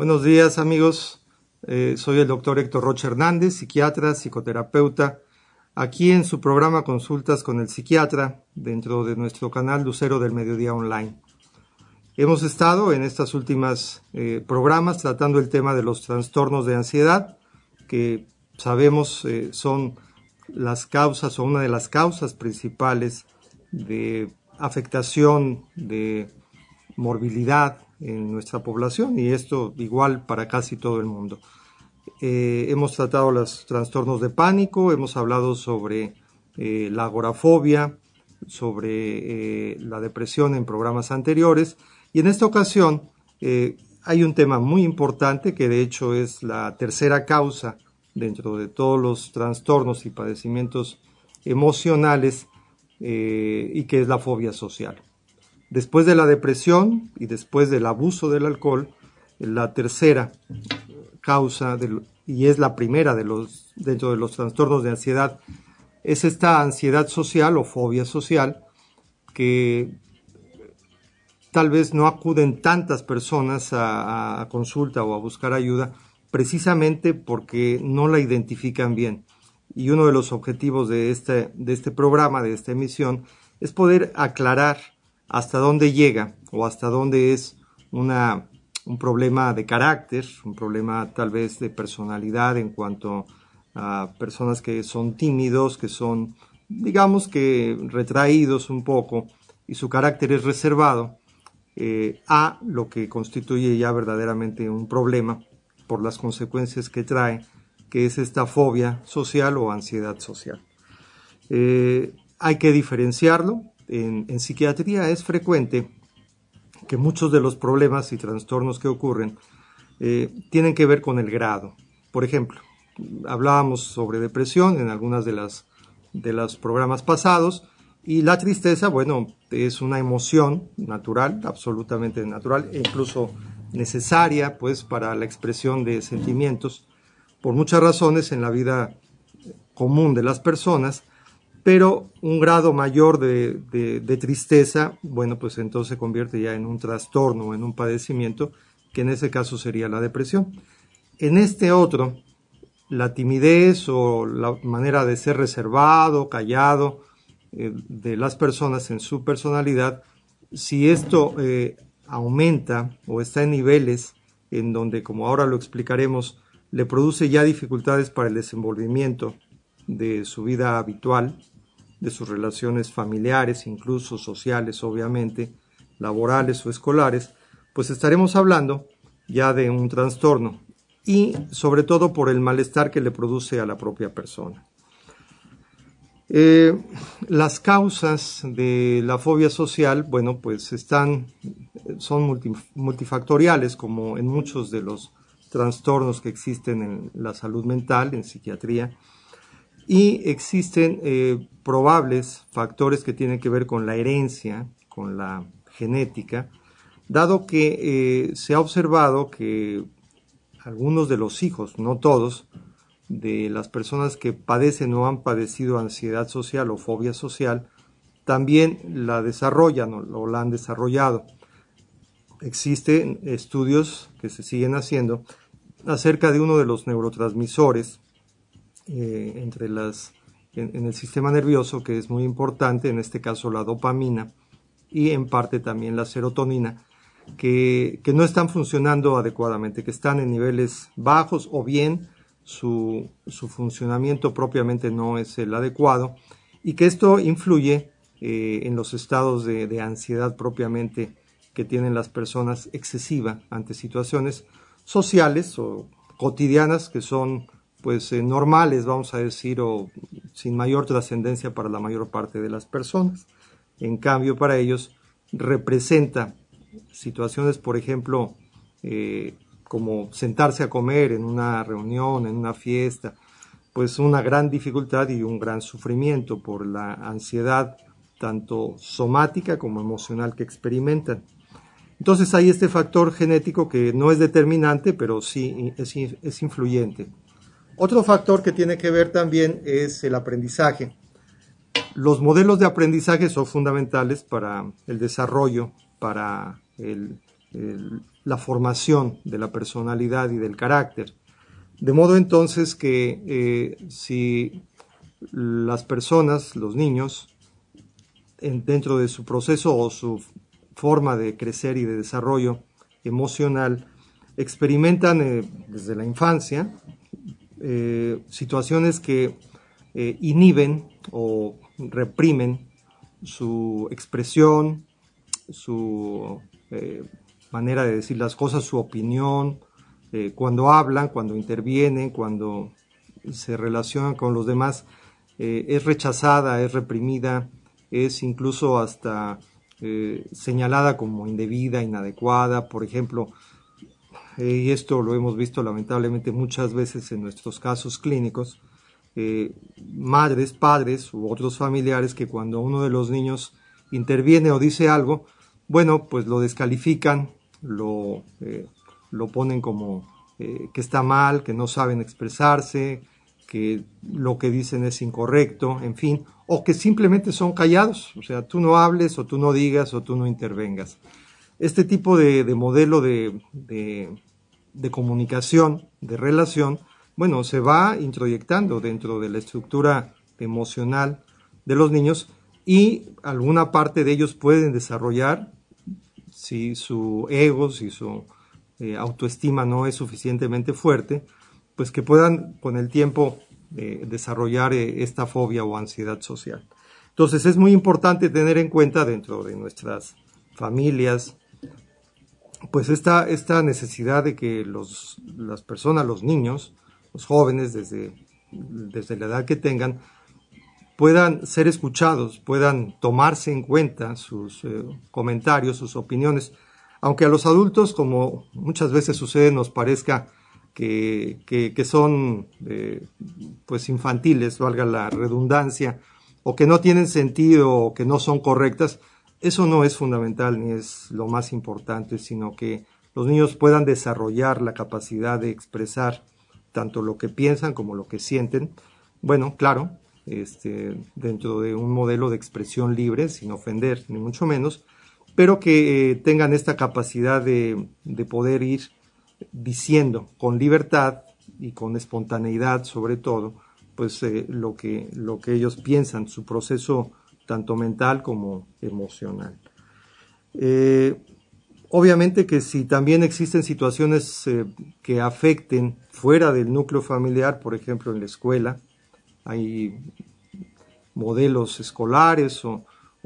Buenos días, amigos. Soy el doctor Héctor Rocha Hernández, psiquiatra, psicoterapeuta, aquí en su programa Consultas con el Psiquiatra, dentro de nuestro canal Lucero del Mediodía Online. Hemos estado en estas últimas programas tratando el tema de los trastornos de ansiedad, que sabemos son las causas o una de las causas principales de afectación, de morbilidad en nuestra población, y esto igual para casi todo el mundo. Hemos tratado los trastornos de pánico, hemos hablado sobre la agorafobia, sobre la depresión en programas anteriores, y en esta ocasión hay un tema muy importante que de hecho es la tercera causa dentro de todos los trastornos y padecimientos emocionales y que es la fobia social. Después de la depresión y después del abuso del alcohol, la tercera causa, y es la primera dentro de los trastornos de ansiedad, es esta ansiedad social o fobia social, que tal vez no acuden tantas personas a consulta o a buscar ayuda, precisamente porque no la identifican bien. Y uno de los objetivos de este programa, de esta emisión, es poder aclarar hasta dónde llega o hasta dónde es un problema de carácter, un problema tal vez de personalidad en cuanto a personas que son tímidos, que son, digamos que retraídos un poco y su carácter es reservado, a lo que constituye ya verdaderamente un problema por las consecuencias que trae, que es esta fobia social o ansiedad social. Hay que diferenciarlo. En psiquiatría es frecuente que muchos de los problemas y trastornos que ocurren tienen que ver con el grado. Por ejemplo, hablábamos sobre depresión en algunas de los programas pasados, y la tristeza, bueno, es una emoción natural, absolutamente natural, e incluso necesaria, pues, para la expresión de sentimientos por muchas razones en la vida común de las personas. Pero un grado mayor de tristeza, bueno, pues entonces se convierte ya en un trastorno o en un padecimiento, que en ese caso sería la depresión. En este otro, la timidez o la manera de ser reservado, callado de las personas en su personalidad, si esto aumenta o está en niveles en donde, como ahora lo explicaremos, le produce ya dificultades para el desenvolvimiento de su vida habitual, de sus relaciones familiares, incluso sociales, obviamente, laborales o escolares, pues estaremos hablando ya de un trastorno, y sobre todo por el malestar que le produce a la propia persona. Las causas de la fobia social, bueno, pues son multifactoriales, como en muchos de los trastornos que existen en la salud mental, en psiquiatría. Y existen probables factores que tienen que ver con la herencia, con la genética, dado que se ha observado que algunos de los hijos, no todos, de las personas que padecen o han padecido ansiedad social o fobia social, también la desarrollan o la han desarrollado. Existen estudios que se siguen haciendo acerca de uno de los neurotransmisores en el sistema nervioso, que es muy importante, en este caso la dopamina y en parte también la serotonina, que no están funcionando adecuadamente, que están en niveles bajos, o bien su funcionamiento propiamente no es el adecuado, y que esto influye en los estados de ansiedad propiamente que tienen las personas excesiva ante situaciones sociales o cotidianas que son pues normales, vamos a decir, o sin mayor trascendencia para la mayor parte de las personas. En cambio, para ellos representa situaciones, por ejemplo, como sentarse a comer en una reunión, en una fiesta, pues una gran dificultad y un gran sufrimiento por la ansiedad, tanto somática como emocional, que experimentan. Entonces hay este factor genético que no es determinante, pero sí es influyente. Otro factor que tiene que ver también es el aprendizaje. Los modelos de aprendizaje son fundamentales para el desarrollo, para el la formación de la personalidad y del carácter. De modo entonces que si las personas, los niños, dentro de su proceso o su forma de crecer y de desarrollo emocional, experimentan desde la infancia situaciones que inhiben o reprimen su expresión, su manera de decir las cosas, su opinión, cuando hablan, cuando intervienen, cuando se relacionan con los demás, es rechazada, es reprimida, es incluso hasta señalada como indebida, inadecuada. Por ejemplo, y esto lo hemos visto lamentablemente muchas veces en nuestros casos clínicos, madres, padres u otros familiares que cuando uno de los niños interviene o dice algo, bueno, pues lo descalifican, lo ponen como que está mal, que no saben expresarse, que lo que dicen es incorrecto, en fin, o que simplemente son callados, o sea, tú no hables o tú no digas o tú no intervengas. Este tipo de modelo de comunicación, de relación, bueno, se va introyectando dentro de la estructura emocional de los niños y alguna parte de ellos pueden desarrollar, si su ego, si su autoestima no es suficientemente fuerte, pues que puedan con el tiempo desarrollar esta fobia o ansiedad social. Entonces es muy importante tener en cuenta dentro de nuestras familias, pues esta necesidad de que las personas, los niños, los jóvenes, desde la edad que tengan, puedan ser escuchados, puedan tomarse en cuenta sus comentarios, sus opiniones, aunque a los adultos, como muchas veces sucede, nos parezca que son pues infantiles, valga la redundancia, o que no tienen sentido o que no son correctas. Eso no es fundamental ni es lo más importante, sino que los niños puedan desarrollar la capacidad de expresar tanto lo que piensan como lo que sienten. Bueno, claro, dentro de un modelo de expresión libre, sin ofender ni mucho menos, pero que tengan esta capacidad de poder ir diciendo con libertad y con espontaneidad, sobre todo, pues lo que ellos piensan, su proceso tanto mental como emocional. Obviamente que si también existen situaciones que afecten fuera del núcleo familiar, por ejemplo en la escuela, hay modelos escolares o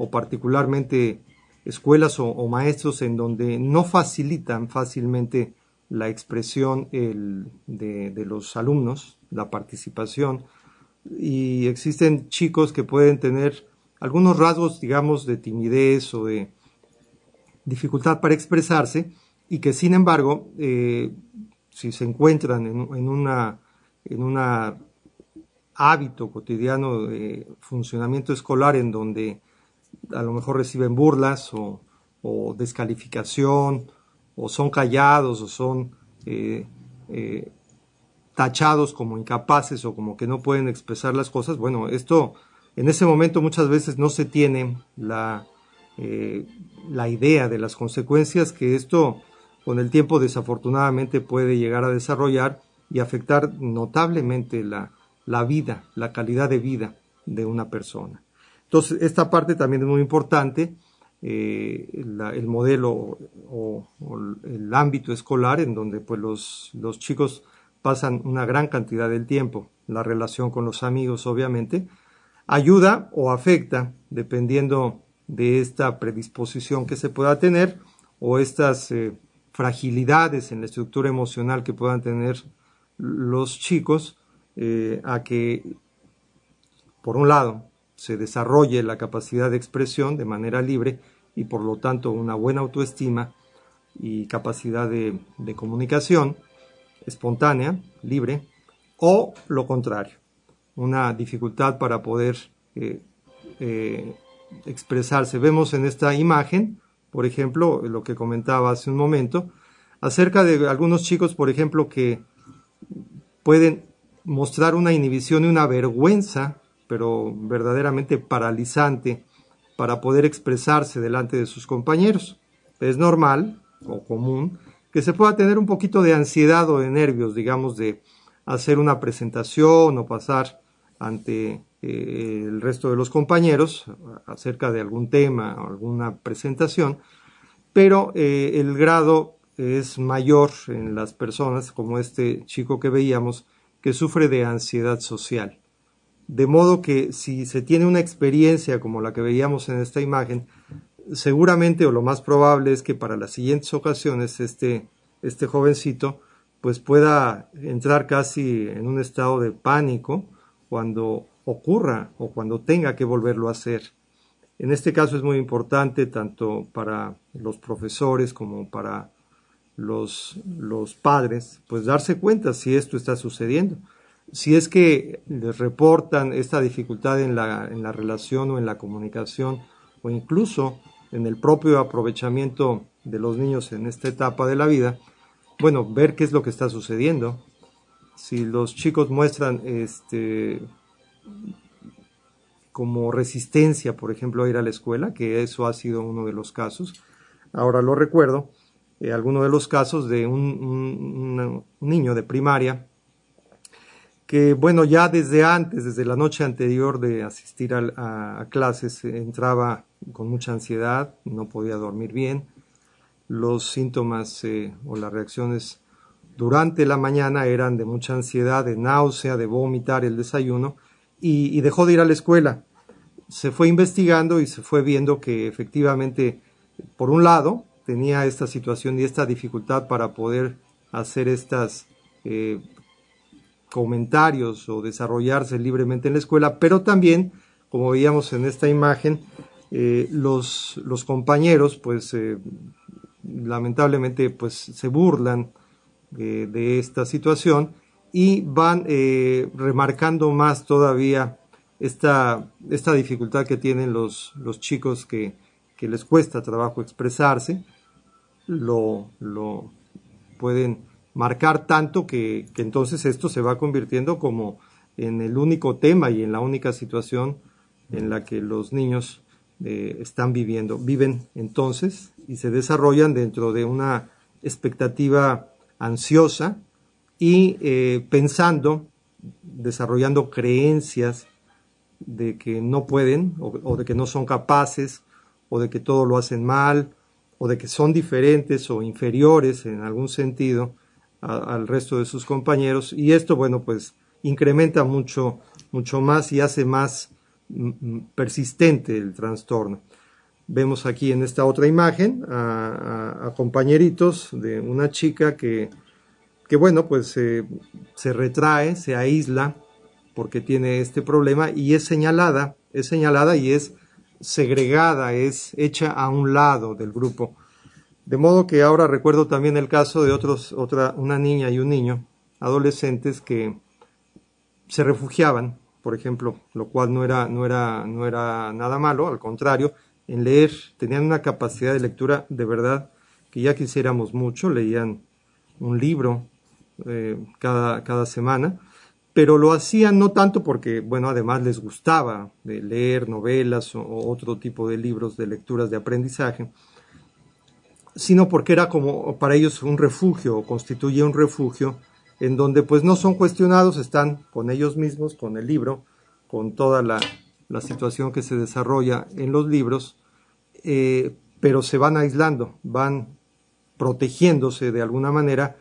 particularmente escuelas o maestros en donde no facilitan fácilmente la expresión de los alumnos, la participación, y existen chicos que pueden tener algunos rasgos, digamos, de timidez o de dificultad para expresarse y que, sin embargo, si se encuentran en un hábito cotidiano de funcionamiento escolar en donde a lo mejor reciben burlas o descalificación o son callados o son tachados como incapaces o como que no pueden expresar las cosas, bueno, esto en ese momento muchas veces no se tiene la idea de las consecuencias que esto con el tiempo desafortunadamente puede llegar a desarrollar y afectar notablemente la vida, la calidad de vida de una persona. Entonces, esta parte también es muy importante, el modelo o el ámbito escolar en donde pues los chicos pasan una gran cantidad del tiempo, la relación con los amigos obviamente, ayuda o afecta dependiendo de esta predisposición que se pueda tener o estas fragilidades en la estructura emocional que puedan tener los chicos a que, por un lado, se desarrolle la capacidad de expresión de manera libre y por lo tanto una buena autoestima y capacidad de comunicación espontánea, libre, o lo contrario, una dificultad para poder expresarse. Vemos en esta imagen, por ejemplo, lo que comentaba hace un momento, acerca de algunos chicos, por ejemplo, que pueden mostrar una inhibición y una vergüenza, pero verdaderamente paralizante, para poder expresarse delante de sus compañeros. Es normal, o común que se pueda tener un poquito de ansiedad o de nervios, digamos, de hacer una presentación o pasar ante el resto de los compañeros acerca de algún tema o alguna presentación, pero el grado es mayor en las personas como este chico que veíamos que sufre de ansiedad social. De modo que si se tiene una experiencia como la que veíamos en esta imagen, seguramente o lo más probable es que para las siguientes ocasiones este jovencito pues pueda entrar casi en un estado de pánico cuando ocurra o cuando tenga que volverlo a hacer. En este caso es muy importante tanto para los profesores como para los padres, pues darse cuenta si esto está sucediendo. Si es que les reportan esta dificultad en la relación o en la comunicación o incluso en el propio aprovechamiento de los niños en esta etapa de la vida, bueno, ver qué es lo que está sucediendo. Si los chicos muestran como resistencia, por ejemplo, a ir a la escuela, que eso ha sido uno de los casos, ahora lo recuerdo, alguno de los casos de un niño de primaria que, bueno, ya desde antes, desde la noche anterior de asistir a clases, entraba con mucha ansiedad, no podía dormir bien, los síntomas o las reacciones durante la mañana eran de mucha ansiedad, de náusea, de vomitar el desayuno, y dejó de ir a la escuela. Se fue investigando y se fue viendo que efectivamente, por un lado, tenía esta situación y esta dificultad para poder hacer estas comentarios o desarrollarse libremente en la escuela, pero también, como veíamos en esta imagen, los compañeros, pues lamentablemente, pues se burlan de esta situación y van remarcando más todavía esta dificultad que tienen los chicos que les cuesta trabajo expresarse, lo pueden marcar tanto que entonces esto se va convirtiendo como en el único tema y en la única situación en la que los niños viven entonces y se desarrollan dentro de una expectativa ansiosa y pensando, desarrollando creencias de que no pueden o de que no son capaces o de que todo lo hacen mal o de que son diferentes o inferiores en algún sentido al resto de sus compañeros y esto, bueno, pues incrementa mucho más y hace más persistente el trastorno. Vemos aquí en esta otra imagen a compañeritos de una chica que bueno, pues se retrae, se aísla porque tiene este problema y es señalada y es segregada, es hecha a un lado del grupo. De modo que ahora recuerdo también el caso de una niña y un niño, adolescentes que se refugiaban, por ejemplo, lo cual no era nada malo, al contrario, en leer, tenían una capacidad de lectura de verdad que ya quisiéramos mucho, leían un libro cada semana, pero lo hacían no tanto porque, bueno, además les gustaba leer novelas o otro tipo de libros de lecturas de aprendizaje, sino porque era como para ellos un refugio, o constituye un refugio en donde pues no son cuestionados, están con ellos mismos, con el libro, con toda la situación que se desarrolla en los libros, pero se van aislando, van protegiéndose de alguna manera,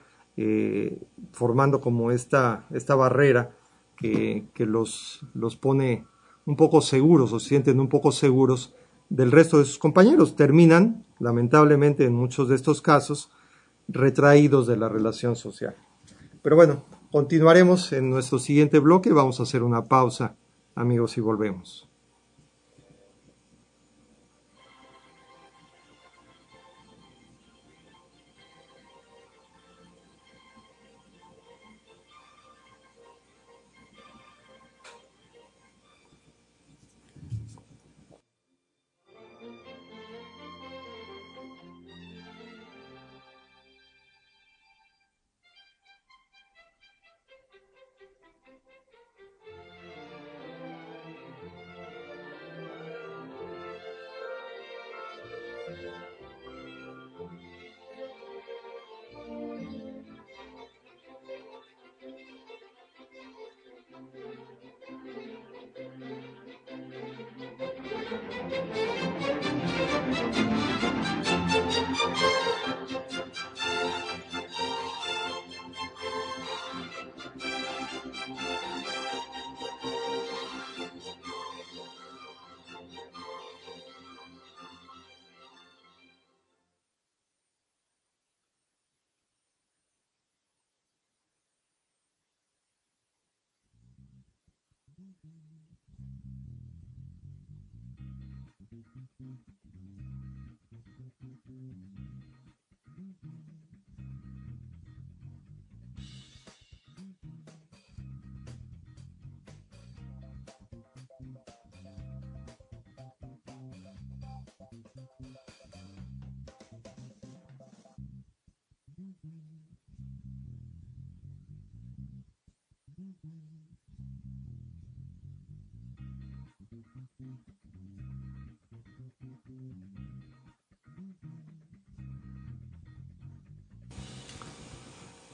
formando como esta barrera que los pone un poco seguros o se sienten un poco seguros del resto de sus compañeros. Terminan, lamentablemente en muchos de estos casos, retraídos de la relación social. Pero bueno, continuaremos en nuestro siguiente bloque. Vamos a hacer una pausa, amigos, y volvemos.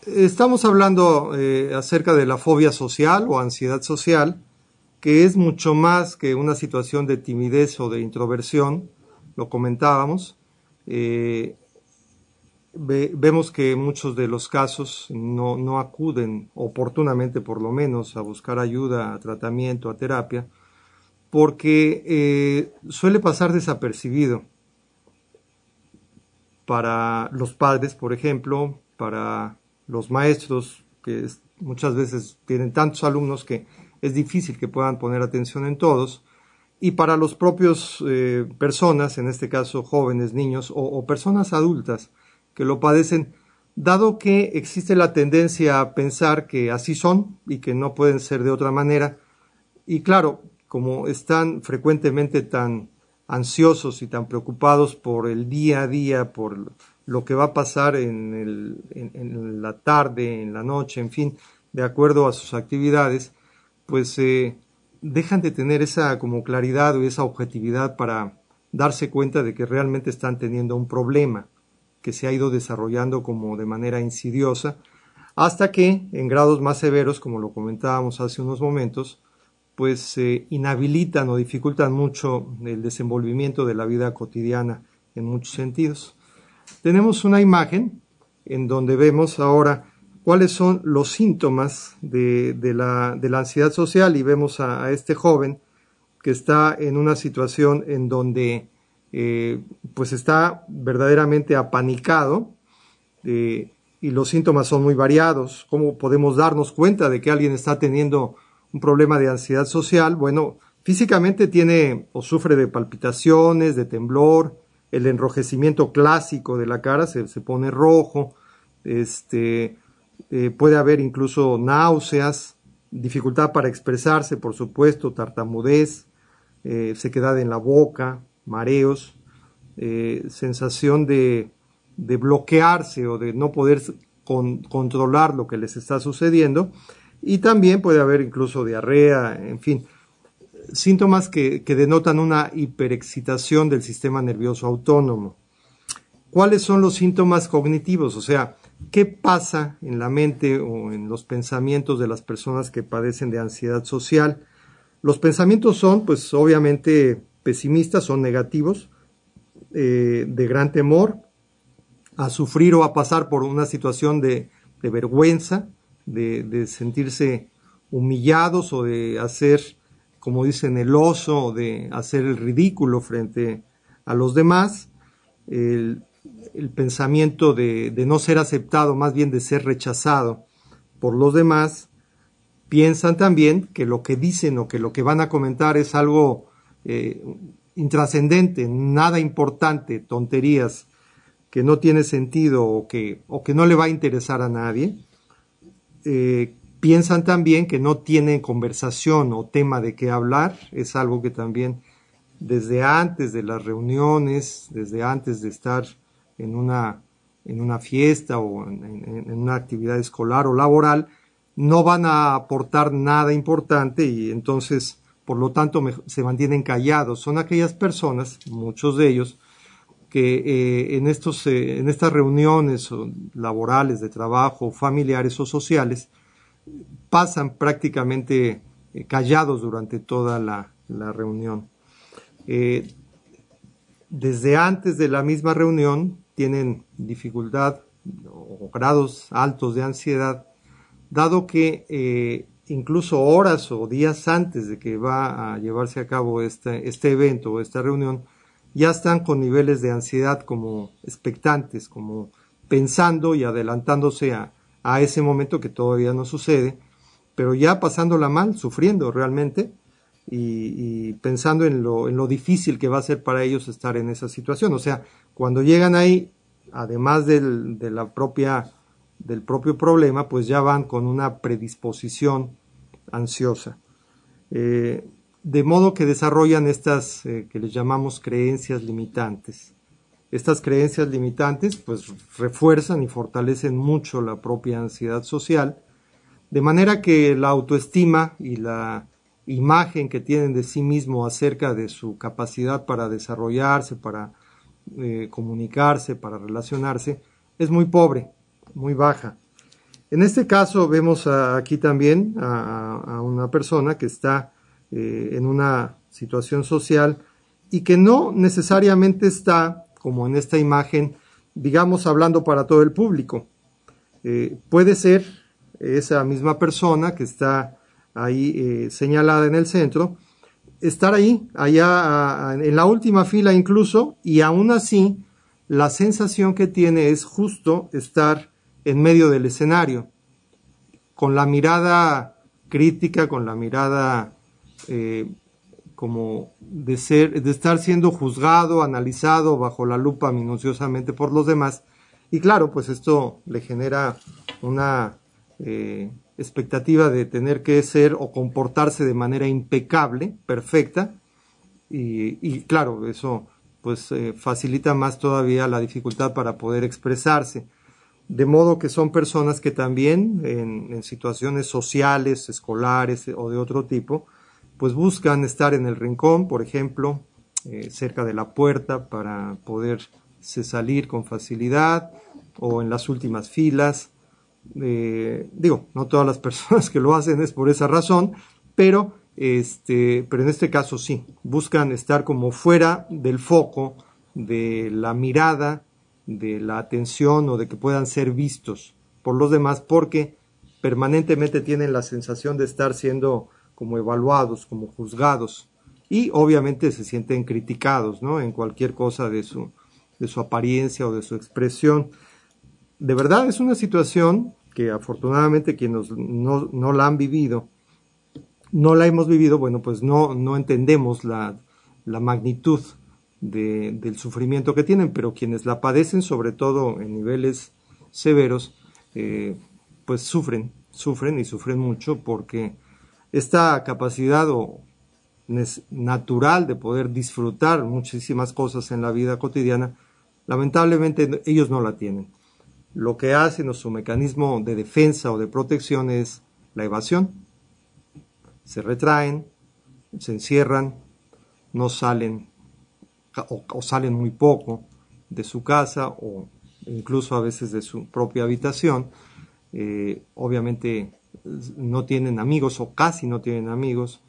Estamos hablando acerca de la fobia social o ansiedad social, que es mucho más que una situación de timidez o de introversión, lo comentábamos. Vemos que muchos de los casos no acuden oportunamente, por lo menos, a buscar ayuda, a tratamiento, a terapia, porque suele pasar desapercibido para los padres, por ejemplo, para los maestros, que muchas veces tienen tantos alumnos que es difícil que puedan poner atención en todos, y para los propios personas, en este caso jóvenes, niños o personas adultas que lo padecen, dado que existe la tendencia a pensar que así son y que no pueden ser de otra manera, y claro, como están frecuentemente tan ansiosos y tan preocupados por el día a día, por lo que va a pasar en la tarde, en la noche, en fin, de acuerdo a sus actividades, pues dejan de tener esa como claridad o esa objetividad para darse cuenta de que realmente están teniendo un problema que se ha ido desarrollando como de manera insidiosa, hasta que en grados más severos, como lo comentábamos hace unos momentos, pues inhabilitan o dificultan mucho el desenvolvimiento de la vida cotidiana en muchos sentidos. Tenemos una imagen en donde vemos ahora cuáles son los síntomas de la ansiedad social, y vemos a este joven que está en una situación en donde pues está verdaderamente apanicado, y los síntomas son muy variados. ¿Cómo podemos darnos cuenta de que alguien está teniendo un problema de ansiedad social? Bueno, físicamente tiene o sufre de palpitaciones, de temblor, el enrojecimiento clásico de la cara se pone rojo, puede haber incluso náuseas, dificultad para expresarse, por supuesto, tartamudez, sequedad en la boca, mareos, sensación de bloquearse o de no poder controlar lo que les está sucediendo, y también puede haber incluso diarrea, en fin, síntomas que denotan una hiperexcitación del sistema nervioso autónomo. ¿Cuáles son los síntomas cognitivos? O sea, ¿qué pasa en la mente o en los pensamientos de las personas que padecen de ansiedad social? Los pensamientos son, pues obviamente, pesimistas, son negativos, de gran temor a sufrir o a pasar por una situación de vergüenza, de sentirse humillados o de hacer, como dicen, el oso, o de hacer el ridículo frente a los demás, el pensamiento de no ser aceptado, más bien de ser rechazado por los demás. Piensan también que lo que dicen o que lo que van a comentar es algo intrascendente, nada importante, tonterías, que no tiene sentido o que no le va a interesar a nadie. Piensan también que no tienen conversación o tema de qué hablar, es algo que también desde antes de las reuniones, desde antes de estar en una fiesta o en una actividad escolar o laboral, no van a aportar nada importante, y entonces, por lo tanto, se mantienen callados. Son aquellas personas, muchos de ellos, que en estas reuniones laborales, de trabajo, familiares o sociales, pasan prácticamente callados durante toda la reunión. Desde antes de la misma reunión tienen dificultad o grados altos de ansiedad, dado que incluso horas o días antes de que va a llevarse a cabo este evento o esta reunión, ya están con niveles de ansiedad como expectantes, como pensando y adelantándose a ese momento que todavía no sucede, pero ya pasándola mal, sufriendo realmente y pensando en lo difícil que va a ser para ellos estar en esa situación. O sea, cuando llegan ahí, además del propio problema, pues ya van con una predisposición ansiosa. De modo que desarrollan estas que les llamamos creencias limitantes. Estas creencias limitantes pues refuerzan y fortalecen mucho la propia ansiedad social, de manera que la autoestima y la imagen que tienen de sí mismo acerca de su capacidad para desarrollarse, para comunicarse, para relacionarse, es muy pobre, muy baja. En este caso vemos aquí también a una persona que está en una situación social y que no necesariamente está, como en esta imagen, digamos, hablando para todo el público. Puede ser esa misma persona que está ahí señalada en el centro, estar ahí, allá en la última fila incluso, y aún así la sensación que tiene es justo estar en medio del escenario, con la mirada crítica, con la mirada como de estar siendo juzgado, analizado bajo la lupa minuciosamente por los demás. Y claro, pues esto le genera una expectativa de tener que ser o comportarse de manera impecable, perfecta, y claro, eso pues facilita más todavía la dificultad para poder expresarse. De modo que son personas que también en situaciones sociales, escolares o de otro tipo, pues buscan estar en el rincón, por ejemplo, cerca de la puerta para poderse salir con facilidad, o en las últimas filas. No todas las personas que lo hacen es por esa razón, pero en este caso sí, buscan estar como fuera del foco de la mirada, de la atención o de que puedan ser vistos por los demás, porque permanentemente tienen la sensación de estar siendo como evaluados, como juzgados, y obviamente se sienten criticados, ¿no?, en cualquier cosa de su apariencia o de su expresión. De verdad es una situación que afortunadamente quienes no la han vivido, no la hemos vivido, bueno, pues no entendemos la magnitud del sufrimiento que tienen, pero quienes la padecen, sobre todo en niveles severos, pues sufren y sufren mucho, porque esta capacidad natural de poder disfrutar muchísimas cosas en la vida cotidiana, lamentablemente ellos no la tienen. Lo que hacen o su mecanismo de defensa o de protección es la evasión. Se retraen, se encierran, no salen o salen muy poco de su casa o incluso a veces de su propia habitación. Obviamente no tienen amigos o casi no tienen amigos.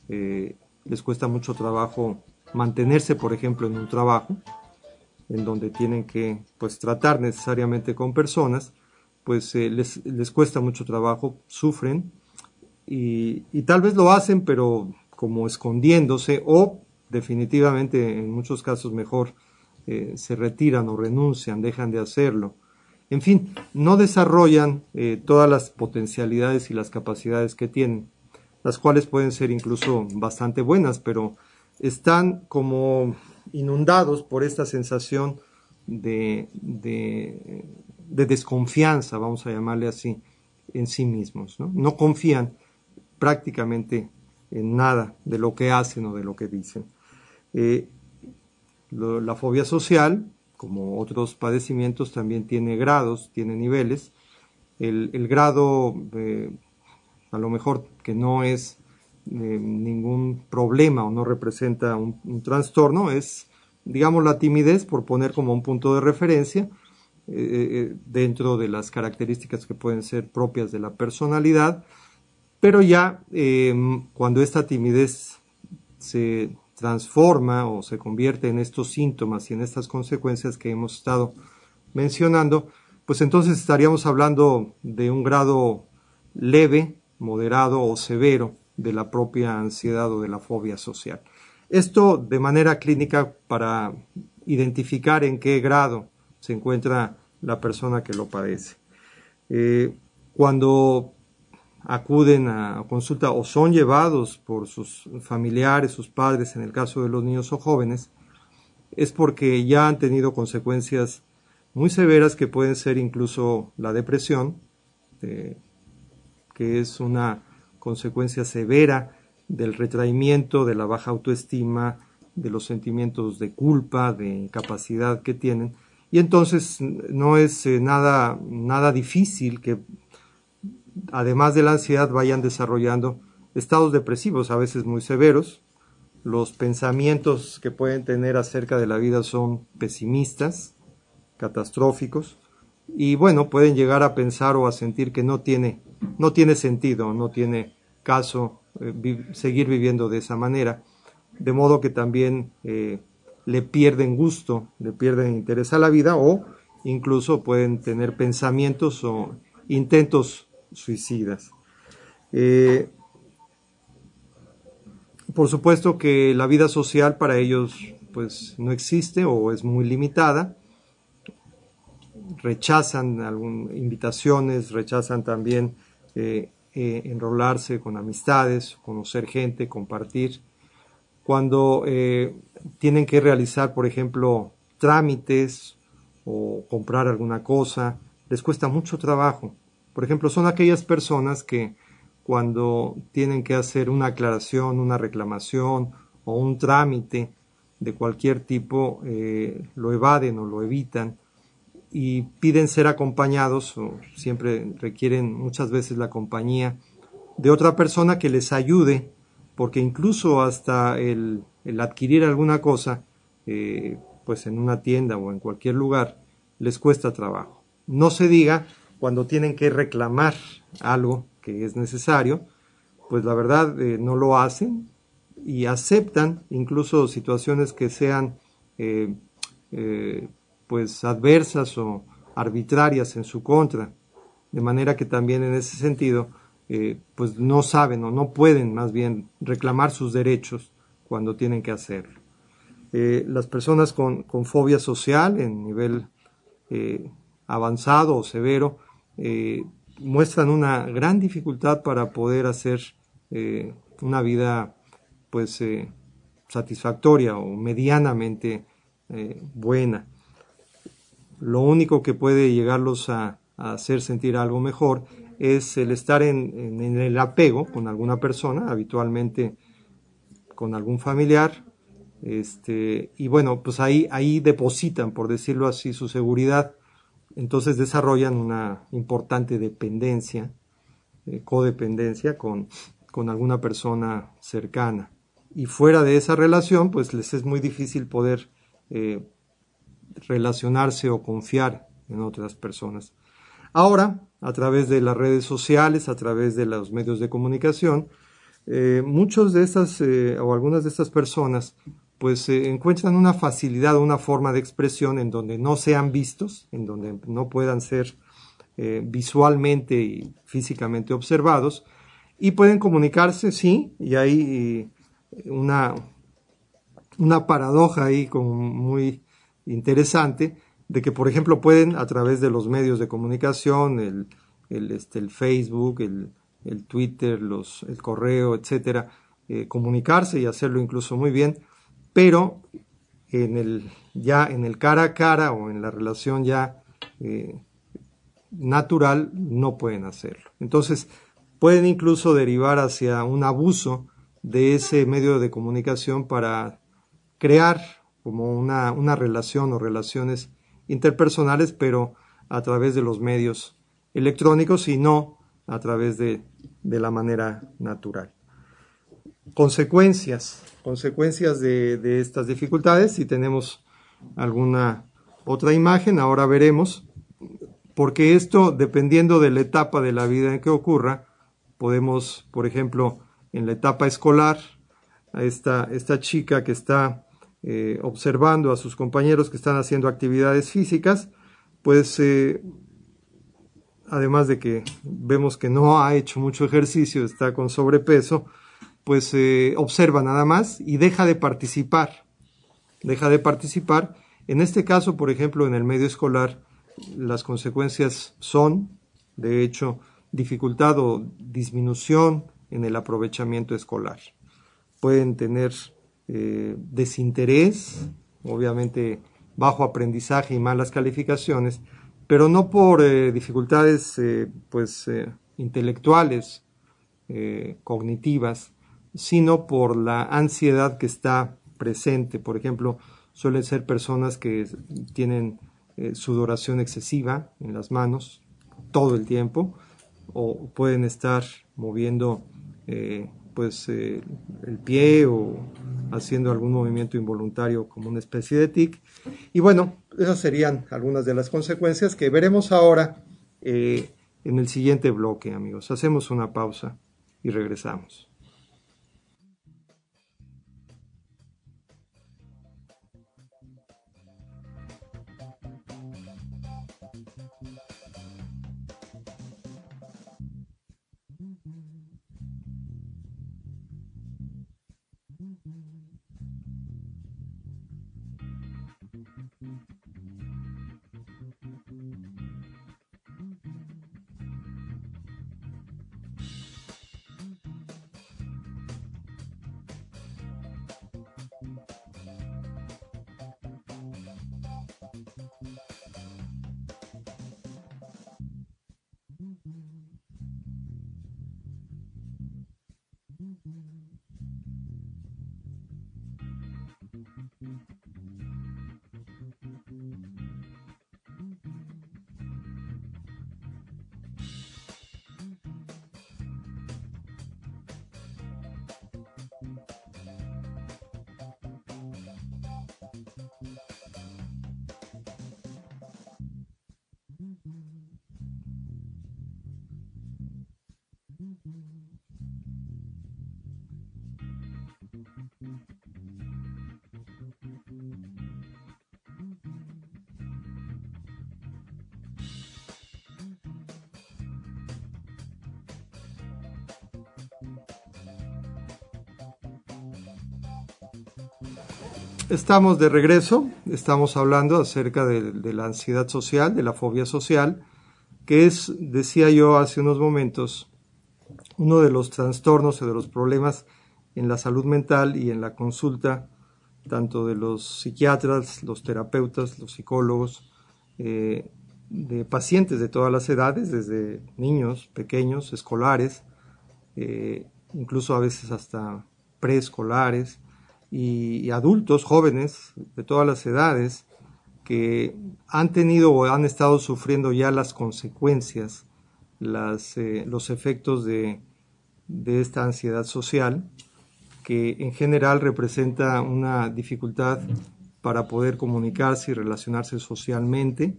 Les cuesta mucho trabajo mantenerse, por ejemplo, en un trabajo en donde tienen que pues tratar necesariamente con personas, pues les cuesta mucho trabajo, sufren y tal vez lo hacen pero como escondiéndose, o definitivamente en muchos casos mejor se retiran o renuncian, dejan de hacerlo. En fin, no desarrollan todas las potencialidades y las capacidades que tienen, las cuales pueden ser incluso bastante buenas, pero están como inundados por esta sensación de desconfianza, vamos a llamarle así, en sí mismos, ¿no? No confían prácticamente en nada de lo que hacen o de lo que dicen. La fobia social, como otros padecimientos, también tiene grados, tiene niveles. El grado, a lo mejor que no es ningún problema o no representa un trastorno, es, digamos, la timidez, por poner como un punto de referencia, dentro de las características que pueden ser propias de la personalidad, pero ya cuando esta timidez se transforma o se convierte en estos síntomas y en estas consecuencias que hemos estado mencionando, pues entonces estaríamos hablando de un grado leve, moderado o severo de la propia ansiedad o de la fobia social. Esto de manera clínica para identificar en qué grado se encuentra la persona que lo padece. Cuando acuden a consulta o son llevados por sus familiares, sus padres, en el caso de los niños o jóvenes, es porque ya han tenido consecuencias muy severas que pueden ser incluso la depresión, que es una consecuencia severa del retraimiento, de la baja autoestima, de los sentimientos de culpa, de incapacidad que tienen. Y entonces no es nada difícil que, además de la ansiedad, vayan desarrollando estados depresivos, a veces muy severos. Los pensamientos que pueden tener acerca de la vida son pesimistas, catastróficos, y bueno, pueden llegar a pensar o a sentir que no tiene sentido, no tiene caso seguir viviendo de esa manera, de modo que también le pierden gusto, le pierden interés a la vida, o incluso pueden tener pensamientos o intentos suicidas. Por supuesto que la vida social para ellos pues no existe o es muy limitada. Rechazan invitaciones, rechazan también enrolarse con amistades, conocer gente, compartir. Cuando tienen que realizar, por ejemplo, trámites o comprar alguna cosa, les cuesta mucho trabajo. Por ejemplo, son aquellas personas que cuando tienen que hacer una aclaración, una reclamación o un trámite de cualquier tipo, lo evaden o lo evitan y piden ser acompañados, o siempre requieren muchas veces la compañía de otra persona que les ayude, porque incluso hasta el adquirir alguna cosa, pues en una tienda o en cualquier lugar, les cuesta trabajo. No se diga cuando tienen que reclamar algo que es necesario, pues la verdad no lo hacen y aceptan incluso situaciones que sean pues adversas o arbitrarias en su contra, de manera que también en ese sentido pues no saben o no pueden más bien reclamar sus derechos cuando tienen que hacerlo. Las personas con fobia social en nivel avanzado o severo muestran una gran dificultad para poder hacer una vida pues satisfactoria o medianamente buena. Lo único que puede llegarlos a hacer sentir algo mejor es el estar en el apego con alguna persona, habitualmente con algún familiar, y bueno, pues ahí depositan, por decirlo así, su seguridad. Entonces desarrollan una importante dependencia, codependencia con alguna persona cercana. Y fuera de esa relación, pues les es muy difícil poder relacionarse o confiar en otras personas. Ahora, a través de las redes sociales, a través de los medios de comunicación, muchos de estas o algunas de estas personas pues encuentran una facilidad, una forma de expresión en donde no sean vistos, en donde no puedan ser visualmente y físicamente observados, y pueden comunicarse, sí, y hay una paradoja ahí como muy interesante, de que por ejemplo pueden a través de los medios de comunicación, el Facebook, el Twitter, el correo, etcétera, comunicarse y hacerlo incluso muy bien, pero ya en el cara a cara o en la relación ya natural no pueden hacerlo. Entonces pueden incluso derivar hacia un abuso de ese medio de comunicación para crear como una relación o relaciones interpersonales, pero a través de los medios electrónicos y no a través de la manera natural. Consecuencias de estas dificultades. Si tenemos alguna otra imagen, ahora veremos, porque esto, dependiendo de la etapa de la vida en que ocurra, podemos, por ejemplo, en la etapa escolar, a esta chica que está observando a sus compañeros que están haciendo actividades físicas, pues además de que vemos que no ha hecho mucho ejercicio, está con sobrepeso, pues observa nada más y deja de participar. Deja de participar. En este caso, por ejemplo, en el medio escolar, las consecuencias son, de hecho, dificultad o disminución en el aprovechamiento escolar. Pueden tener desinterés, obviamente bajo aprendizaje y malas calificaciones, pero no por dificultades intelectuales, cognitivas, sino por la ansiedad que está presente. Por ejemplo, suelen ser personas que tienen sudoración excesiva en las manos todo el tiempo, o pueden estar moviendo el pie o haciendo algún movimiento involuntario como una especie de tic. Y bueno, esas serían algunas de las consecuencias que veremos ahora en el siguiente bloque, amigos. Hacemos una pausa y regresamos. Estamos de regreso, estamos hablando acerca de la ansiedad social, de la fobia social, que es, decía yo hace unos momentos, uno de los trastornos o de los problemas en la salud mental y en la consulta, tanto de los psiquiatras, los terapeutas, los psicólogos, de pacientes de todas las edades, desde niños pequeños, escolares, incluso a veces hasta preescolares, y adultos jóvenes de todas las edades que han tenido o han estado sufriendo ya las consecuencias, los efectos de esta ansiedad social, que en general representa una dificultad para poder comunicarse y relacionarse socialmente.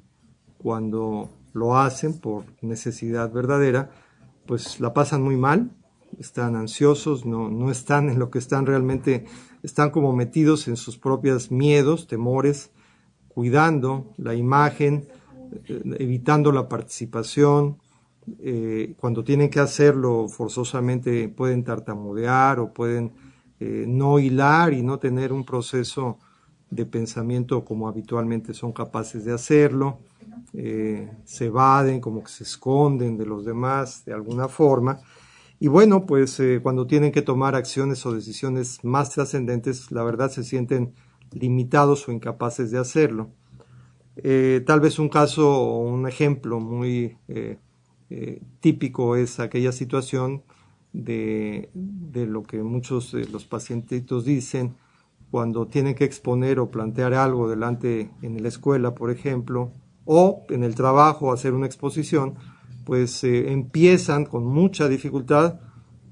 Cuando lo hacen por necesidad verdadera, pues la pasan muy mal, están ansiosos, no están en lo que están realmente, están como metidos en sus propios miedos, temores, cuidando la imagen, evitando la participación. Cuando tienen que hacerlo forzosamente pueden tartamudear o pueden no hilar y no tener un proceso de pensamiento como habitualmente son capaces de hacerlo. Se evaden, como que se esconden de los demás de alguna forma. Y bueno, pues cuando tienen que tomar acciones o decisiones más trascendentes, la verdad se sienten limitados o incapaces de hacerlo. Tal vez un caso o un ejemplo muy típico es aquella situación de lo que muchos de los pacientitos dicen cuando tienen que exponer o plantear algo delante en la escuela, por ejemplo, o en el trabajo, hacer una exposición, pues empiezan con mucha dificultad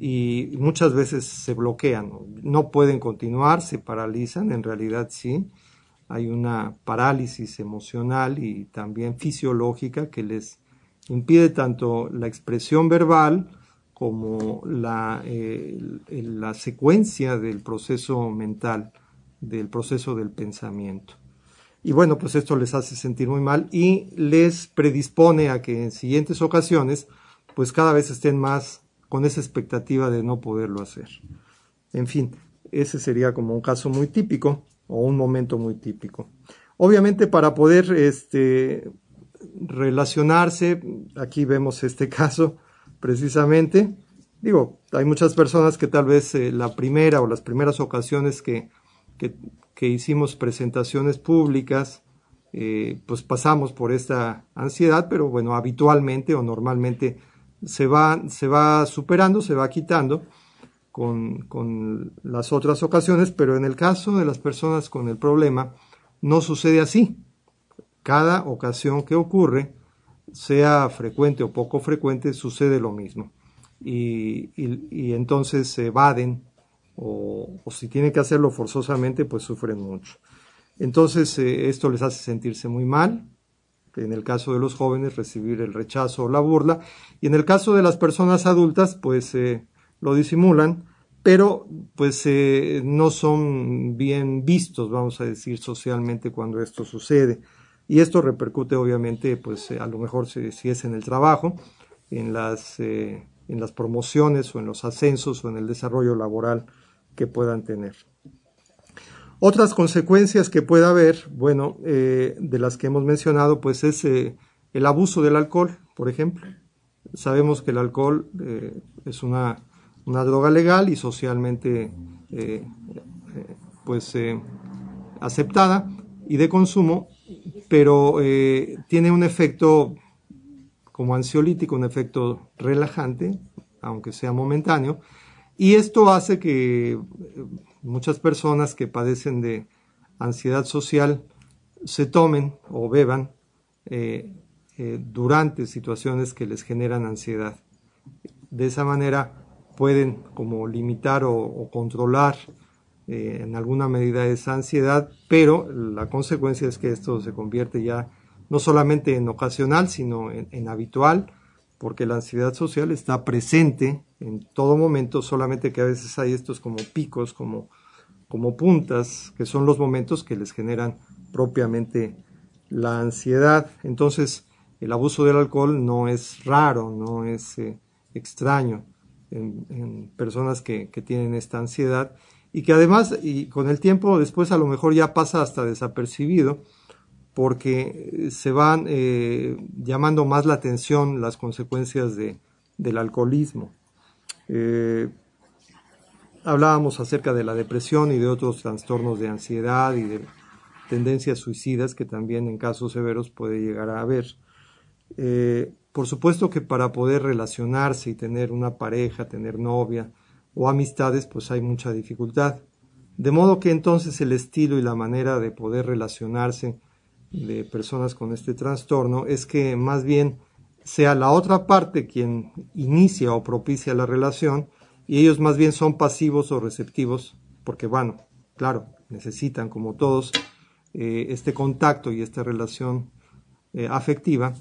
y muchas veces se bloquean, no pueden continuar, se paralizan, en realidad sí, hay una parálisis emocional y también fisiológica que les impide tanto la expresión verbal como la secuencia del proceso mental, del proceso del pensamiento. Y bueno, pues esto les hace sentir muy mal y les predispone a que en siguientes ocasiones, pues cada vez estén más con esa expectativa de no poderlo hacer. En fin, ese sería como un caso muy típico o un momento muy típico. Obviamente para poder relacionarse, aquí vemos este caso precisamente, digo, hay muchas personas que tal vez la primera o las primeras ocasiones que hicimos presentaciones públicas, pues pasamos por esta ansiedad, pero bueno, habitualmente o normalmente se va superando, se va quitando con las otras ocasiones, pero en el caso de las personas con el problema no sucede así. Cada ocasión que ocurre, sea frecuente o poco frecuente, sucede lo mismo. Y entonces se evaden o si tienen que hacerlo forzosamente, pues sufren mucho. Entonces esto les hace sentirse muy mal. En el caso de los jóvenes, recibir el rechazo o la burla. Y en el caso de las personas adultas, pues lo disimulan, pero pues no son bien vistos, vamos a decir, socialmente cuando esto sucede. Y esto repercute obviamente, pues a lo mejor si es en el trabajo, en las promociones o en los ascensos o en el desarrollo laboral que puedan tener. Otras consecuencias que pueda haber, bueno, de las que hemos mencionado, pues es el abuso del alcohol, por ejemplo. Sabemos que el alcohol es una droga legal y socialmente aceptada y de consumo, pero tiene un efecto como ansiolítico, un efecto relajante, aunque sea momentáneo, y esto hace que muchas personas que padecen de ansiedad social se tomen o beban durante situaciones que les generan ansiedad. De esa manera pueden como limitar o controlar en alguna medida esa ansiedad, pero la consecuencia es que esto se convierte ya no solamente en ocasional, sino en habitual, porque la ansiedad social está presente en todo momento, solamente que a veces hay estos como picos, como puntas, que son los momentos que les generan propiamente la ansiedad. Entonces, el abuso del alcohol no es raro, no es extraño en personas que tienen esta ansiedad y que además, y con el tiempo después a lo mejor ya pasa hasta desapercibido, porque se van llamando más la atención las consecuencias del alcoholismo. Hablábamos acerca de la depresión y de otros trastornos de ansiedad y de tendencias suicidas que también en casos severos puede llegar a haber. Por supuesto que para poder relacionarse y tener una pareja, tener novia o amistades, pues hay mucha dificultad. De modo que entonces el estilo y la manera de poder relacionarse de personas con este trastorno es que más bien sea la otra parte quien inicia o propicia la relación y ellos más bien son pasivos o receptivos porque, bueno, claro, necesitan como todos este contacto y esta relación afectiva,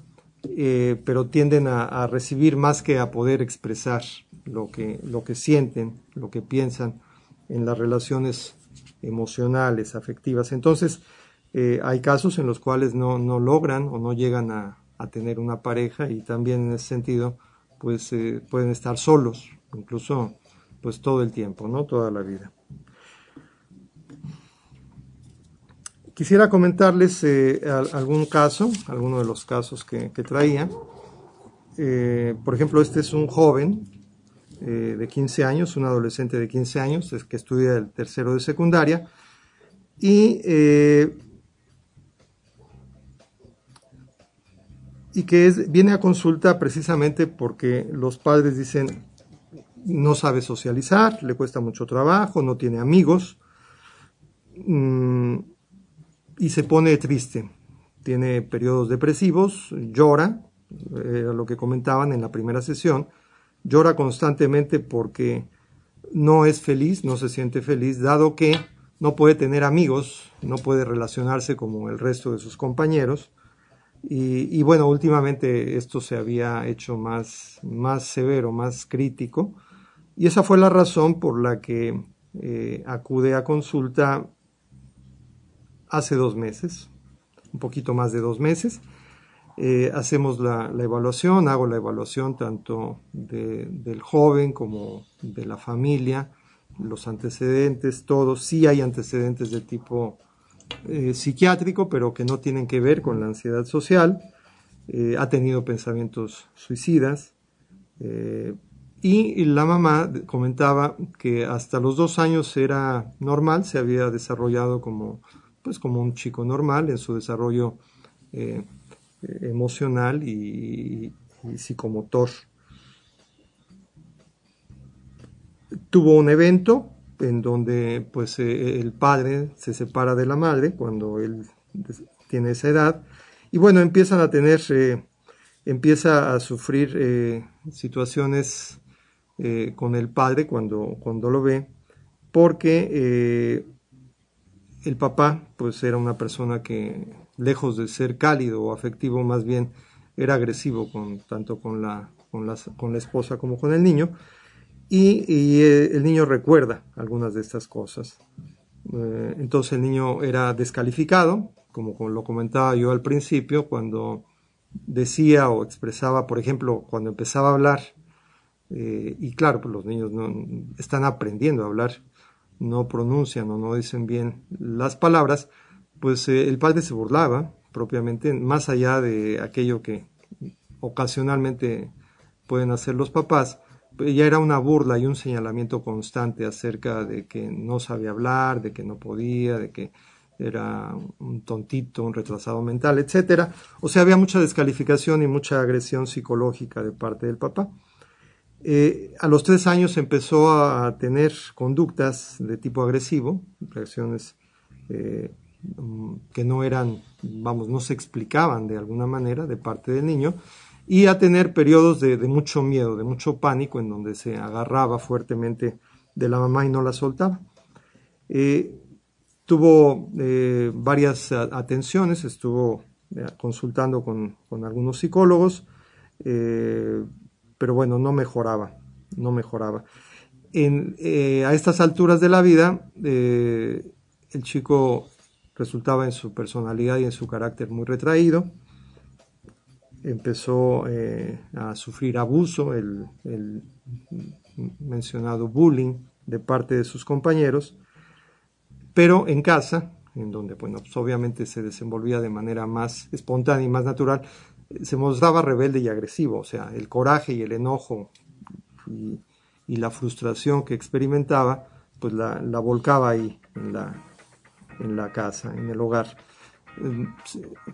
pero tienden a recibir más que a poder expresar lo que sienten, lo que piensan en las relaciones emocionales, afectivas. Entonces, hay casos en los cuales no logran o no llegan a tener una pareja y también en ese sentido pues pueden estar solos, incluso pues todo el tiempo, ¿no? Toda la vida. Quisiera comentarles algún caso, alguno de los casos que traía. Por ejemplo, este es un joven de 15 años, un adolescente de 15 años que estudia el tercero de secundaria y que viene a consulta precisamente porque los padres dicen no sabe socializar, le cuesta mucho trabajo, no tiene amigos y se pone triste, tiene periodos depresivos, llora, era lo que comentaban en la primera sesión, llora constantemente porque no es feliz, no se siente feliz, dado que no puede tener amigos, no puede relacionarse como el resto de sus compañeros, Y bueno, últimamente esto se había hecho más severo, más crítico, y esa fue la razón por la que acude a consulta hace 2 meses, un poquito más de 2 meses. Hacemos la evaluación, hago la evaluación tanto del joven como de la familia, los antecedentes, todos. Sí hay antecedentes de tipo psiquiátrico, pero que no tienen que ver con la ansiedad social. Ha tenido pensamientos suicidas. Y la mamá comentaba que hasta los 2 años era normal, se había desarrollado como un chico normal en su desarrollo emocional y psicomotor. Tuvo un evento en donde pues el padre se separa de la madre cuando él tiene esa edad, y bueno, empieza a sufrir situaciones con el padre cuando lo ve, porque el papá pues era una persona que, lejos de ser cálido o afectivo, más bien era agresivo tanto con la esposa como con el niño, y el niño recuerda algunas de estas cosas. Entonces el niño era descalificado, como lo comentaba yo al principio, cuando decía o expresaba, por ejemplo, cuando empezaba a hablar, y claro, pues los niños no están aprendiendo a hablar, no pronuncian o no dicen bien las palabras, pues el padre se burlaba propiamente, más allá de aquello que ocasionalmente pueden hacer los papás. Ya era una burla y un señalamiento constante acerca de que no sabía hablar, de que no podía, de que era un tontito, un retrasado mental, etcétera. O sea, había mucha descalificación y mucha agresión psicológica de parte del papá. A los 3 años empezó a tener conductas de tipo agresivo, reacciones que no eran, no se explicaban de alguna manera de parte del niño, y a tener periodos de mucho miedo, de mucho pánico, en donde se agarraba fuertemente de la mamá y no la soltaba. Tuvo varias atenciones, estuvo consultando con algunos psicólogos, pero bueno, no mejoraba. A estas alturas de la vida, el chico resultaba en su personalidad y en su carácter muy retraído. Empezó a sufrir abuso, el mencionado bullying de parte de sus compañeros, pero en casa, en donde pues obviamente se desenvolvía de manera más espontánea y más natural, se mostraba rebelde y agresivo. O sea, el coraje y el enojo y la frustración que experimentaba, pues la volcaba ahí en la casa, en el hogar.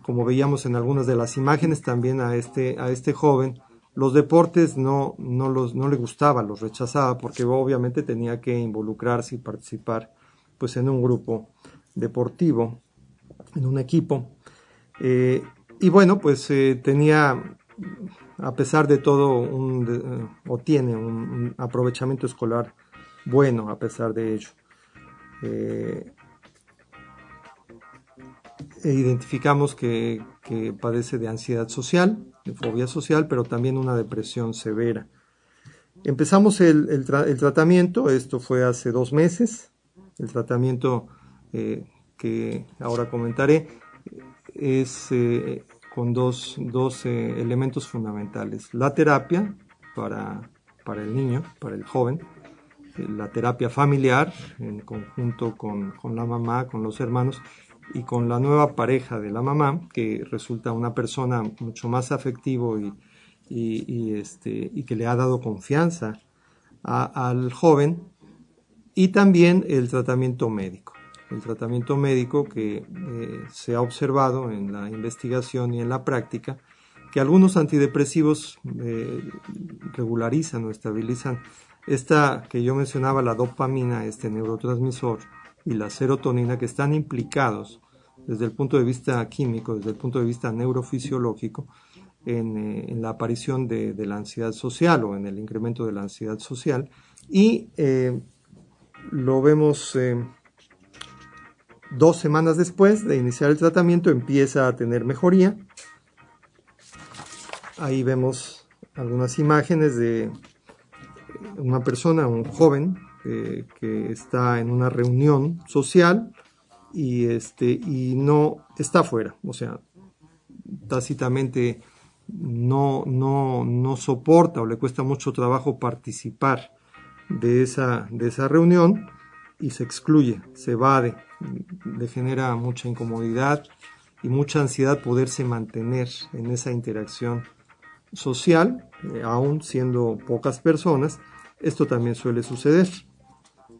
Como veíamos en algunas de las imágenes, también a este joven los deportes no le gustaban, los rechazaba, porque obviamente tenía que involucrarse y participar pues en un grupo deportivo, en un equipo. Y bueno, pues tenía, a pesar de todo, tiene un aprovechamiento escolar bueno a pesar de ello. Identificamos que padece de ansiedad social, de fobia social, pero también una depresión severa. Empezamos el tratamiento, esto fue hace 2 meses. El tratamiento que ahora comentaré es con dos elementos fundamentales: la terapia para el niño, para el joven, la terapia familiar en conjunto con la mamá, con los hermanos y con la nueva pareja de la mamá, que resulta una persona mucho más afectivo y que le ha dado confianza al joven. Y también el tratamiento médico. El tratamiento médico que se ha observado en la investigación y en la práctica, que algunos antidepresivos regularizan o estabilizan esta que yo mencionaba, la dopamina, este neurotransmisor, y la serotonina, que están implicados desde el punto de vista químico, desde el punto de vista neurofisiológico, en la aparición de la ansiedad social o en el incremento de la ansiedad social. Y lo vemos 2 semanas después de iniciar el tratamiento, empieza a tener mejoría. Ahí vemos algunas imágenes de una persona, un joven, que está en una reunión social y no está afuera, o sea, tácitamente no soporta o le cuesta mucho trabajo participar de esa reunión y se excluye, se evade, le genera mucha incomodidad y mucha ansiedad poderse mantener en esa interacción social, aún siendo pocas personas. Esto también suele suceder.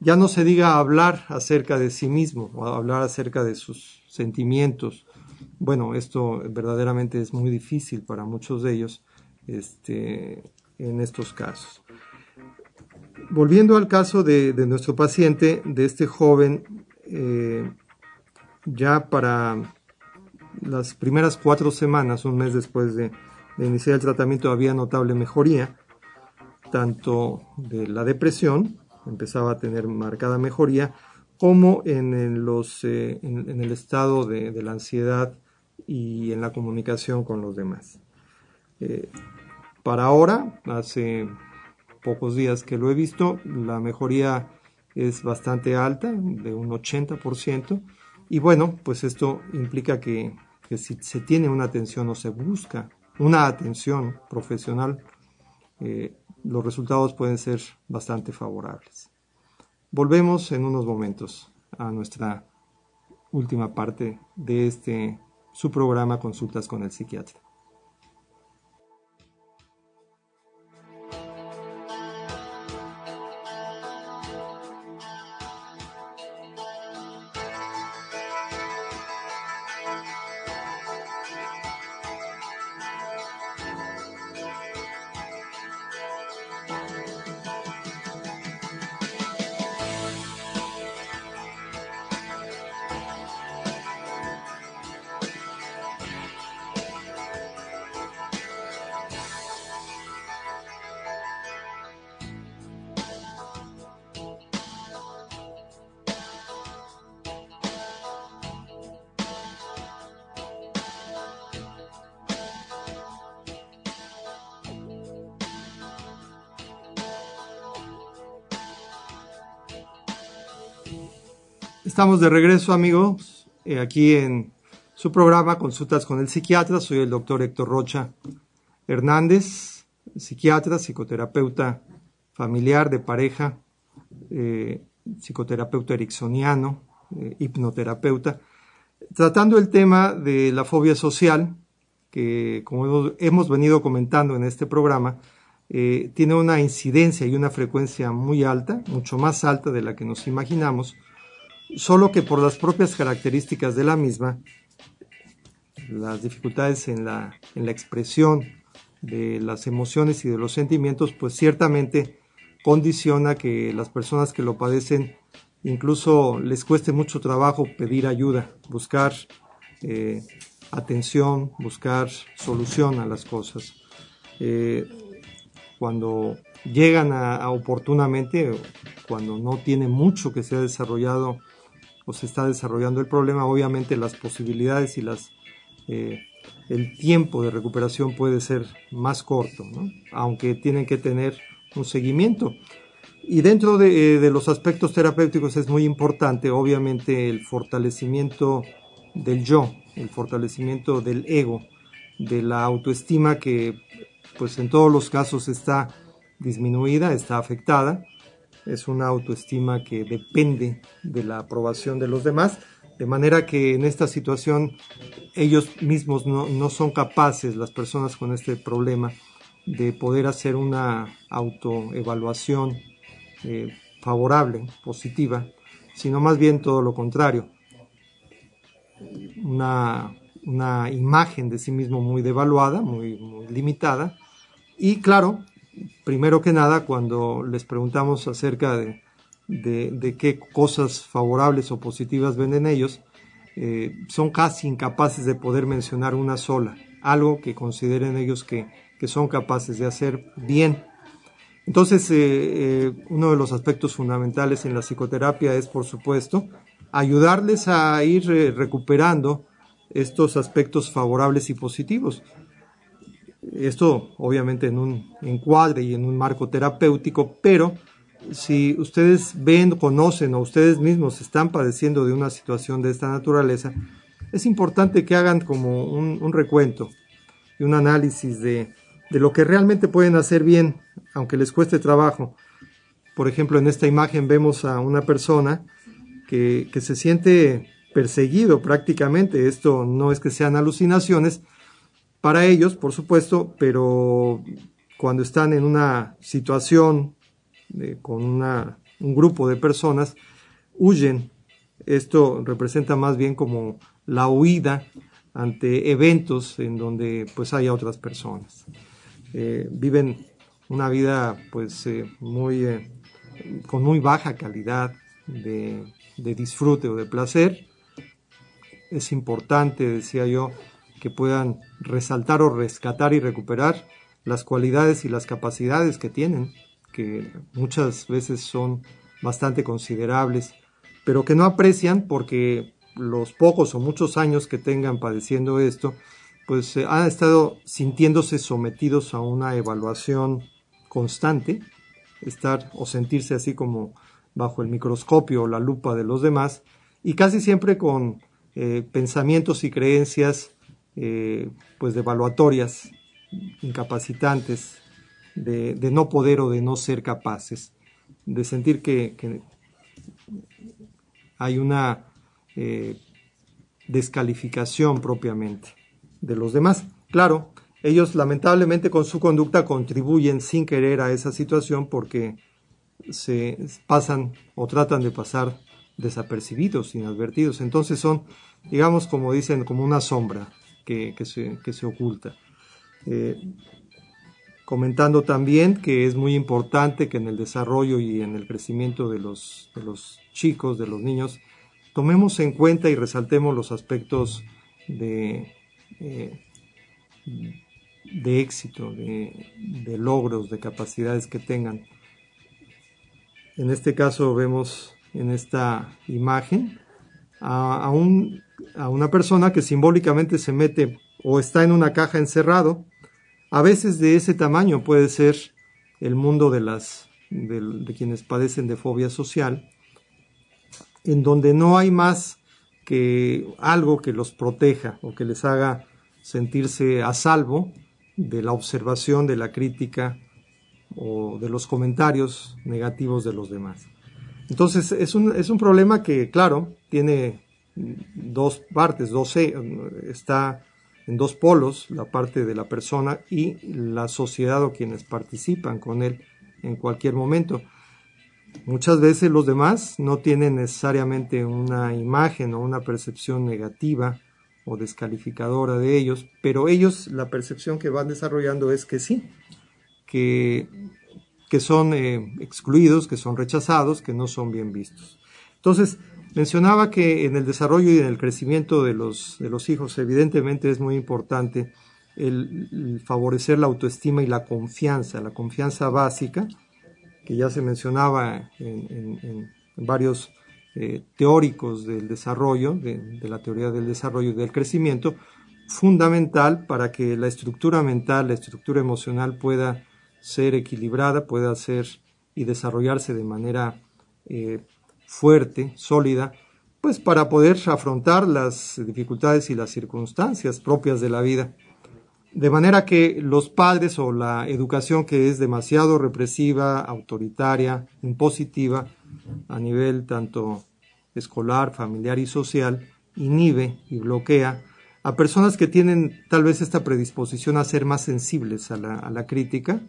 Ya no se diga hablar acerca de sí mismo o hablar acerca de sus sentimientos. Bueno, esto verdaderamente es muy difícil para muchos de ellos en estos casos. Volviendo al caso de nuestro paciente, de este joven, ya para las primeras 4 semanas, un mes después de iniciar el tratamiento, había notable mejoría, tanto de la depresión, empezaba a tener marcada mejoría, como en el estado de la ansiedad y en la comunicación con los demás. Para ahora, hace pocos días que lo he visto, la mejoría es bastante alta, de un 80%, y bueno, pues esto implica que si se tiene una atención o se busca una atención profesional, los resultados pueden ser bastante favorables. Volvemos en unos momentos a nuestra última parte de su programa Consultas con el Psiquiatra. Estamos de regreso, amigos, aquí en su programa Consultas con el Psiquiatra. Soy el doctor Héctor Rocha Hernández, psiquiatra, psicoterapeuta familiar de pareja, psicoterapeuta ericksoniano, hipnoterapeuta, tratando el tema de la fobia social, que como hemos venido comentando en este programa, tiene una incidencia y una frecuencia muy alta, mucho más alta de la que nos imaginamos, solo que por las propias características de la misma, las dificultades en la expresión de las emociones y de los sentimientos, pues ciertamente condiciona que las personas que lo padecen incluso les cueste mucho trabajo pedir ayuda, buscar atención, buscar solución a las cosas. Cuando llegan a oportunamente, cuando no tiene mucho que se ha desarrollado o se está desarrollando el problema, obviamente las posibilidades y el tiempo de recuperación puede ser más corto, ¿no? Aunque tienen que tener un seguimiento. Y dentro de los aspectos terapéuticos es muy importante, obviamente, el fortalecimiento del yo, el fortalecimiento del ego, de la autoestima que, pues en todos los casos está disminuida, está afectada. Es una autoestima que depende de la aprobación de los demás, de manera que en esta situación ellos mismos no son capaces, las personas con este problema, de poder hacer una autoevaluación favorable, positiva, sino más bien todo lo contrario. Una imagen de sí mismo muy devaluada, muy limitada, y claro, primero que nada, cuando les preguntamos acerca de qué cosas favorables o positivas ven en ellos, son casi incapaces de poder mencionar una sola, algo que consideren ellos que son capaces de hacer bien. Entonces, uno de los aspectos fundamentales en la psicoterapia es, por supuesto, ayudarles a ir recuperando estos aspectos favorables y positivos. Esto obviamente en un encuadre y en un marco terapéutico, pero si ustedes ven, conocen o ustedes mismos están padeciendo de una situación de esta naturaleza, es importante que hagan como un recuento y un análisis de lo que realmente pueden hacer bien, aunque les cueste trabajo. Por ejemplo, en esta imagen vemos a una persona que se siente perseguido prácticamente. Esto no es que sean alucinaciones para ellos, por supuesto, pero cuando están en una situación con un grupo de personas, huyen. Esto representa más bien como la huida ante eventos en donde pues hay otras personas. Viven una vida pues con muy baja calidad de disfrute o de placer. Es importante, decía yo, que puedan resaltar o rescatar y recuperar las cualidades y las capacidades que tienen, que muchas veces son bastante considerables, pero que no aprecian porque los pocos o muchos años que tengan padeciendo esto, pues han estado sintiéndose sometidos a una evaluación constante, estar o sentirse así como bajo el microscopio o la lupa de los demás, y casi siempre con pensamientos y creencias pues devaluatorias, incapacitantes, de no poder o de no ser capaces, de sentir que hay una descalificación propiamente de los demás. Claro, ellos lamentablemente con su conducta contribuyen sin querer a esa situación porque se pasan o tratan de pasar desapercibidos, inadvertidos. Entonces son, digamos, como dicen, como una sombra que se oculta. Comentando también que es muy importante que en el desarrollo y en el crecimiento de los chicos, de los niños, tomemos en cuenta y resaltemos los aspectos de éxito, de logros, de capacidades que tengan. En este caso vemos en esta imagen a una persona que simbólicamente se mete o está en una caja encerrado. A veces de ese tamaño puede ser el mundo de quienes padecen de fobia social, en donde no hay más que algo que los proteja o que les haga sentirse a salvo de la observación, de la crítica o de los comentarios negativos de los demás. Entonces es un problema que, claro, tiene dos partes, está en dos polos, la parte de la persona y la sociedad o quienes participan con él en cualquier momento. Muchas veces los demás no tienen necesariamente una imagen o una percepción negativa o descalificadora de ellos, pero ellos la percepción que van desarrollando es que sí, que son excluidos, que son rechazados, que no son bien vistos. Entonces, mencionaba que en el desarrollo y en el crecimiento de los hijos, evidentemente es muy importante el favorecer la autoestima y la confianza básica, que ya se mencionaba en varios teóricos del desarrollo, de la teoría del desarrollo y del crecimiento, fundamental para que la estructura mental, la estructura emocional pueda ser equilibrada, pueda ser y desarrollarse de manera fuerte, sólida, pues para poder afrontar las dificultades y las circunstancias propias de la vida. De manera que los padres o la educación que es demasiado represiva, autoritaria, impositiva, a nivel tanto escolar, familiar y social, inhibe y bloquea a personas que tienen tal vez esta predisposición a ser más sensibles a la crítica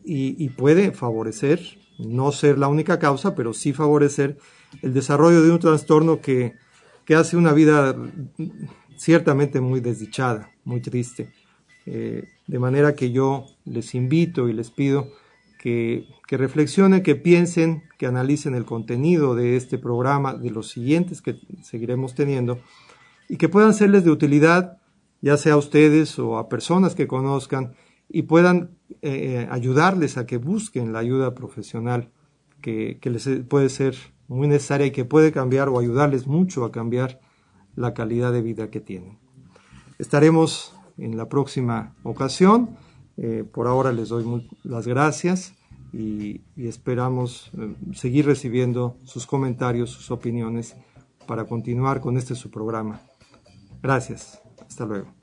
y puede favorecer, no ser la única causa, pero sí favorecer el desarrollo de un trastorno que hace una vida ciertamente muy desdichada, muy triste. De manera que yo les invito y les pido que reflexionen, que piensen, que analicen el contenido de este programa, de los siguientes que seguiremos teniendo, y que puedan serles de utilidad, ya sea a ustedes o a personas que conozcan, y puedan ayudarles a que busquen la ayuda profesional que les puede ser muy necesaria y que puede cambiar o ayudarles mucho a cambiar la calidad de vida que tienen. Estaremos en la próxima ocasión. Por ahora les doy las gracias y esperamos seguir recibiendo sus comentarios, sus opiniones para continuar con su programa. Gracias. Hasta luego.